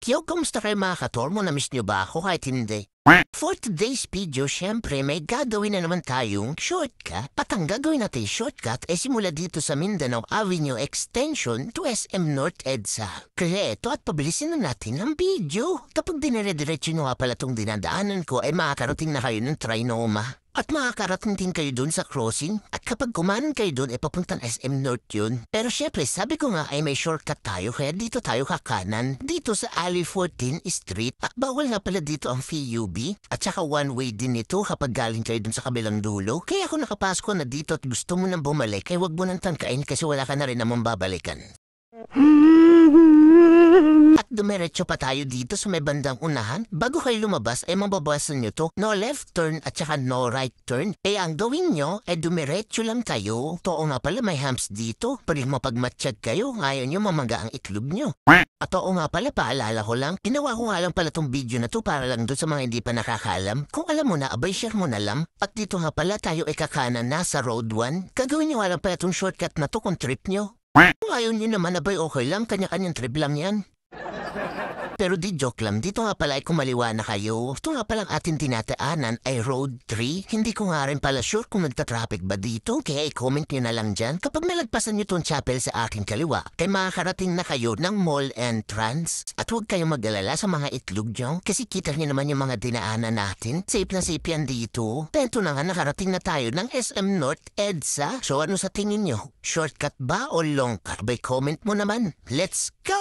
Yo, kamusta kayo mga katormo? Na-miss nyo ba ako kahit hindi? For today's video, syempre may gagawin na naman tayong shortcut. At ang gagawin natin shortcut ay simula dito sa Mindanao Avenue Extension to SM North EDSA. Kaya ito at pabilisin na natin ang video. Kapag dinire-diretso nyo nga pala itong dinadaanan ko ay makakarating na kayo ng Trinoma. At makakarating din kayo dun sa crossing. At kapag kumanan kayo dun ay papuntang SM North yun. Pero syempre sabi ko nga ay may shortcut tayo kaya dito tayo kakanan. Dito sa Alley 14 Street. At bawal nga pala dito ang VUB. At saka one way din ito kapag galing kayo dun sa kabilang dulo. Kaya kung nakapasok na dito at gusto mo nang bumalik ay wag mo nang tangkain kasi wala ka na rin namang babalikan. At dumiretso pa tayo dito sa may bandang unahan. Bago kayo lumabas ay mababasan nyo to. No left turn at saka no right turn. Kaya ang gawin nyo ay dumiretso lang kayo. Oo nga pala may hams dito. Pwede mapagmatsyag kayo. Ngayon nyo mamaga ang itlog nyo. At oo nga pala paalala ko lang. Ginawa ko nga lang pala tong video na to para lang doon sa mga hindi pa nakakaalam. Kung alam mo na abay share mo na lang. At dito nga pala tayo ay kakanan na sa road 1. Gagawin nyo nga lang pala tong shortcut na to kung trip nyo. Kung ayaw nyo naman abay okay lang. Kanya-kanyang trip lang yan. Pero di joke lang, dito nga pala ay kumaliwa na kayo. Ito nga palang ating tinataanan ay Road 3. Hindi ko nga rin pala sure kung nagta-traffic ba dito. Kaya i-comment nyo na lang dyan kapag nalagpasan nyo itong chapel sa aking kaliwa. Kaya makakarating na kayo ng mall entrance. At huwag kayong mag-alala sa mga itlog nyo. Kasi kita nyo naman yung mga dinaanan natin. Safe na safe yan dito. Tento na nga nakarating na tayo ng SM North EDSA. So ano sa tingin nyo? Shortcut ba o long cut? By comment mo naman. Let's go!